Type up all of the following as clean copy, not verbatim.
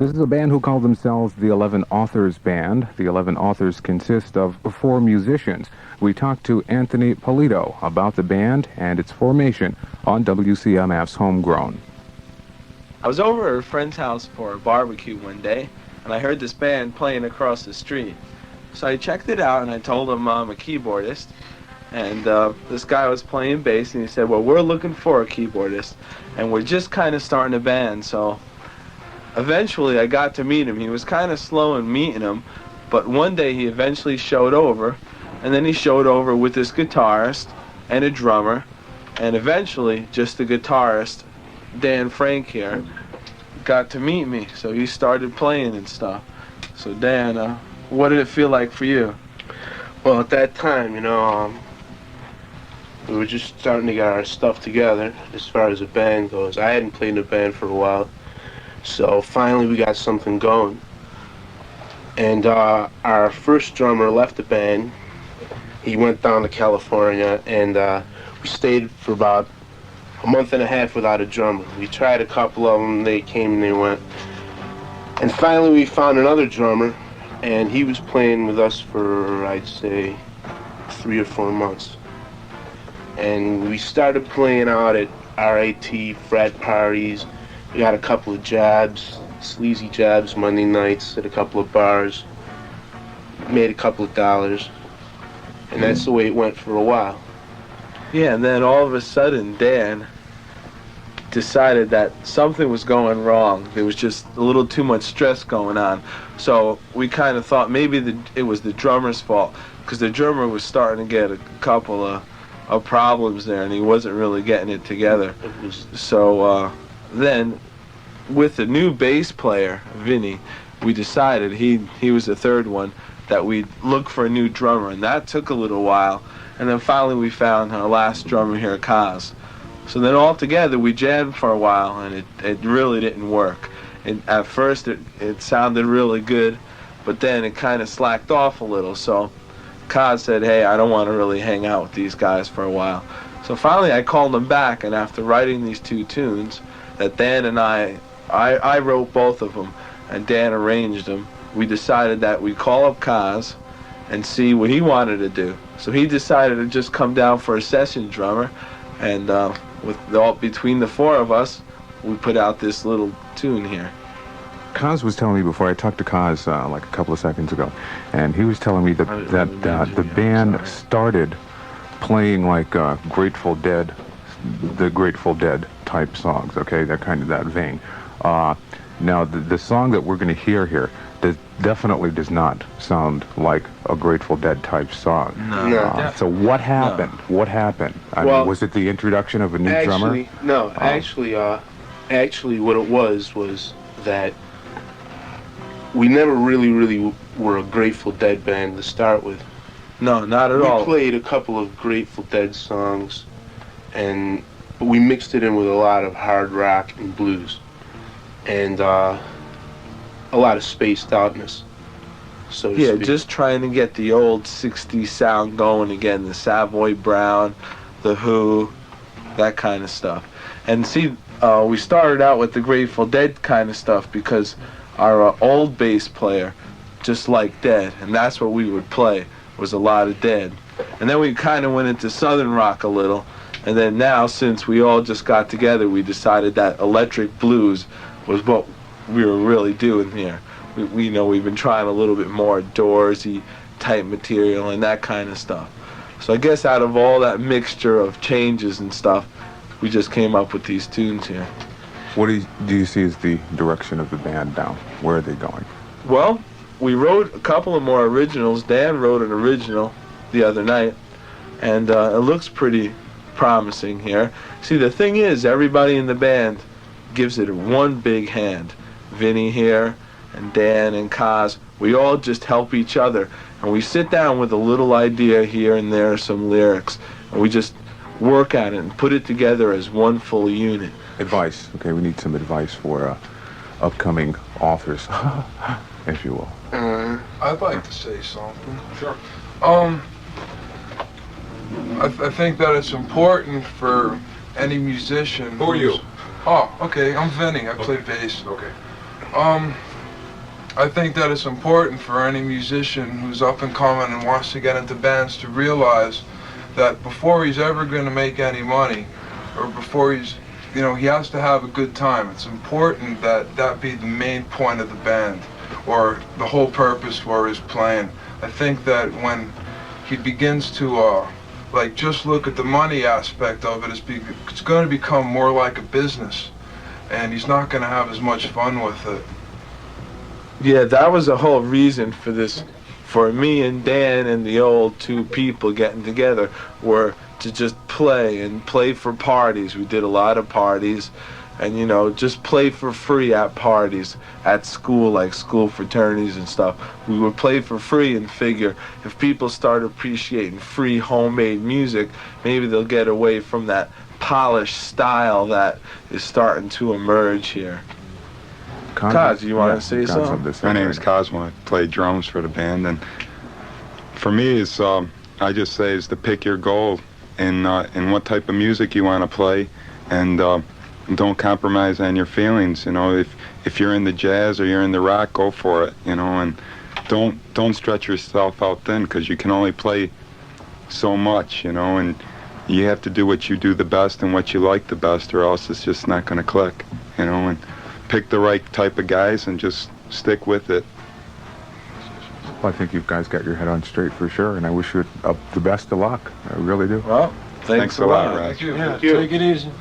This is a band who call themselves the 11 Authors Band. The 11 Authors consist of 4 musicians. We talked to Anthony Pilato about the band and its formation on WCMF's Homegrown. I was over at a friend's house for a barbecue one day, and I heard this band playing across the street. So I checked it out, and I told him I'm a keyboardist. And this guy was playing bass, and he said, well, we're looking for a keyboardist, and we're just kind of starting a band. So eventually I got to meet him. He was kind of slow in meeting him, but one day he eventually showed over, and then he showed over with this guitarist and a drummer, and eventually just the guitarist, Dan Frank here, got to meet me. So he started playing and stuff. So Dan, what did it feel like for you? Well, at that time, we were just starting to get our stuff together as far as the band goes. I hadn't played in a band for a while, so finally we got something going. And our first drummer left the band. He went down to California, and we stayed for about a month and a half without a drummer. We tried a couple of them, they came and they went. And finally we found another drummer, and he was playing with us for, I'd say, 3 or 4 months. And we started playing out at RIT, frat parties. We got a couple of jabs, sleazy jabs Monday nights at a couple of bars. Made a couple of dollars. And that's the way it went for a while. Yeah, and then all of a sudden, Dan decided that something was going wrong. There was just a little too much stress going on. So we kind of thought maybe it was the drummer's fault, because the drummer was starting to get a couple of problems there, and he wasn't really getting it together. So then, with the new bass player, Vinny, we decided, he was the third one, that we'd look for a new drummer, and that took a little while. And then finally we found our last drummer here, Cos. So then all together we jammed for a while, and it really didn't work. At first it sounded really good, but then it kind of slacked off a little. So Cos said, hey, I don't want to really hang out with these guys for a while. So finally I called him back, and after writing these 2 tunes that Dan and I wrote both of them, and Dan arranged them, we decided that we'd call up Cos and see what he wanted to do. So he decided to just come down for a session drummer, and between the 4 of us, we put out this little tune here. Cos was telling me before, I talked to Cos like a couple of seconds ago, and he was telling me that the band started playing like Grateful Dead, the Grateful Dead type songs, okay, that kind of that vein. Now the song that we're going to hear here definitely does not sound like a Grateful Dead type song. No. So what happened? No. What happened? I mean, was it the introduction of a new drummer? No, actually what it was that we never really were a Grateful Dead band to start with. No, not at all. We played a couple of Grateful Dead songs, but we mixed it in with a lot of hard rock and blues, and a lot of spaced outness. So yeah, just trying to get the old 60s sound going again, the Savoy Brown, the Who, that kind of stuff. And see, we started out with the Grateful Dead kind of stuff because our old bass player just liked Dead, and that's what we would play, was a lot of Dead. And then we kind of went into Southern rock a little, and then now, since we all just got together, we decided that electric blues was what we were really doing here. We've been trying a little bit more Doorsy type material and that kind of stuff. So I guess out of all that mixture of changes and stuff, we just came up with these tunes here. What do you see as the direction of the band now? Where are they going? Well, we wrote a couple of more originals. Dan wrote an original the other night, and it looks pretty promising here. See, the thing is, everybody in the band gives it one big hand. Vinny here, and Dan and Cos, we all just help each other, and we sit down with a little idea here and there, some lyrics, and we just work at it and put it together as one full unit. Advice. Okay, we need some advice for upcoming authors, if you will. I'd like to say something. Sure. I think that it's important for any musician. Who are you? Oh, okay, I'm Vinny. I play bass. Okay. I think that it's important for any musician who's up and coming and wants to get into bands to realize that before he's ever going to make any money, or before he's, you know, he has to have a good time. It's important that that be the main point of the band, or the whole purpose for his playing. I think that when he begins to like just look at the money aspect of it, it's going to become more like a business, and he's not going to have as much fun with it. Yeah, that was the whole reason for this, for me and Dan and the old two people getting together, were to just play and play for parties. We did a lot of parties, and you know, just play for free at parties at school, like school fraternities and stuff. We would play for free and figure if people start appreciating free homemade music, maybe they'll get away from that polished style that is starting to emerge here. Cos, you want to say something? My name is Cosmo. I play drums for the band, and for me, it's I just say is to pick your goal in what type of music you want to play, and don't compromise on your feelings. You know, if you're in the jazz or you're in the rock, go for it. You know, and don't stretch yourself out thin, because you can only play so much. You know, and you have to do what you do the best and what you like the best, or else it's just not going to click. You know, and pick the right type of guys and just stick with it. Well, I think you guys got your head on straight for sure, and I wish you the best of luck. I really do. Well, thanks a lot. Raj. Thank you. Thank you. Take it easy.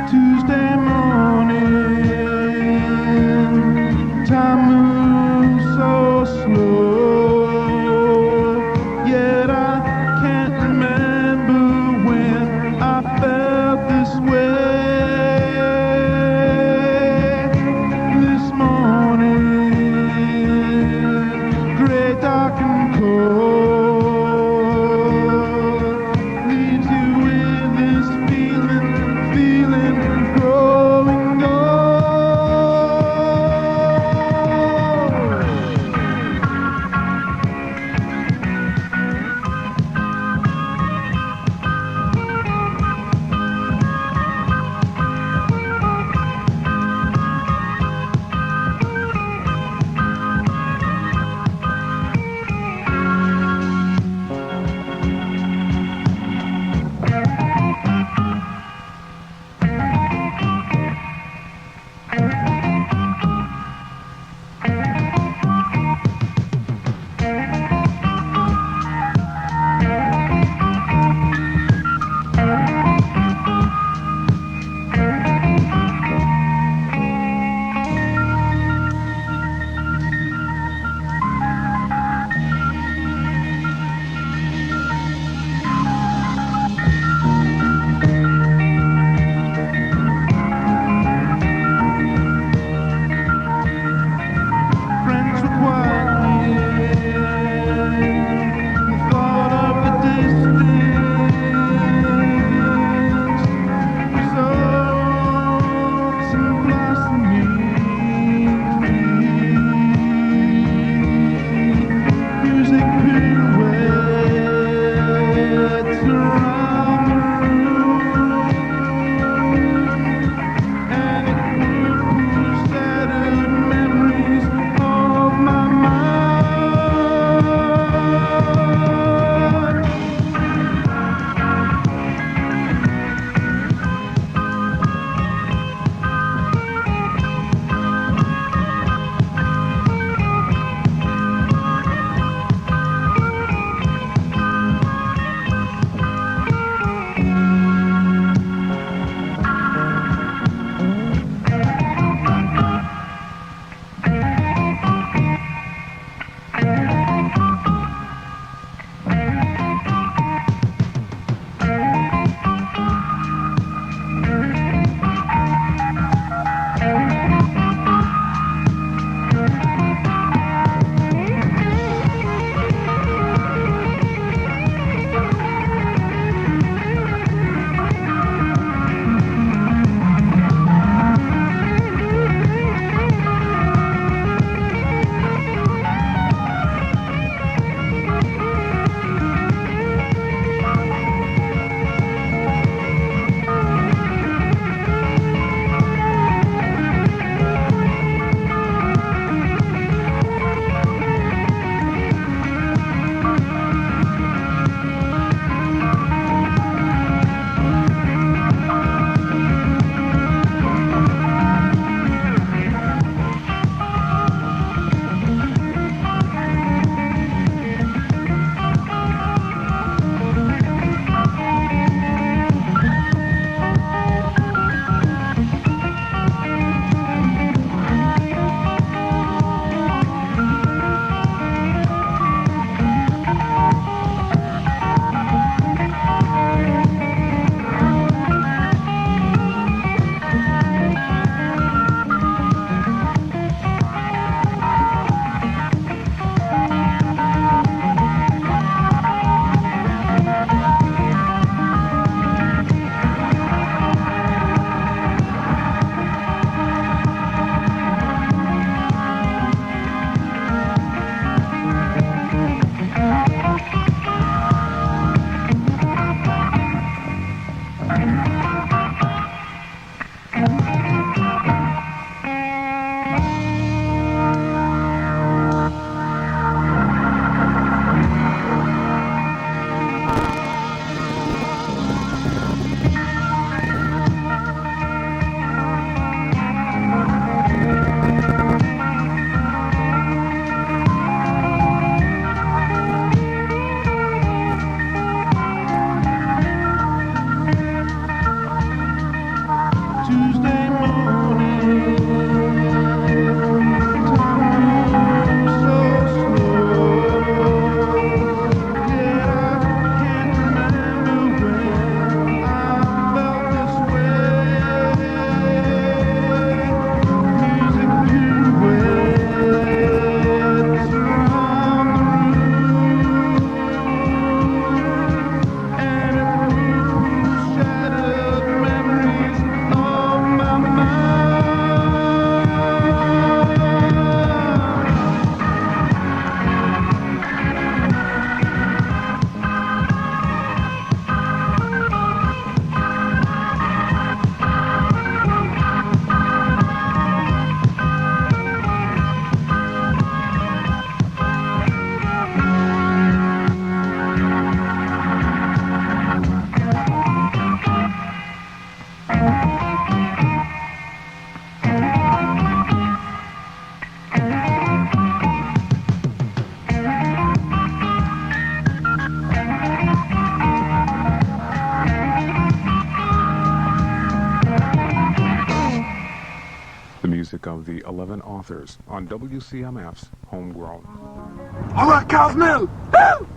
Tuesday morning, time moves so slow. music of the 11 authors on WCMF's Homegrown. All right, Cosmo! Woo!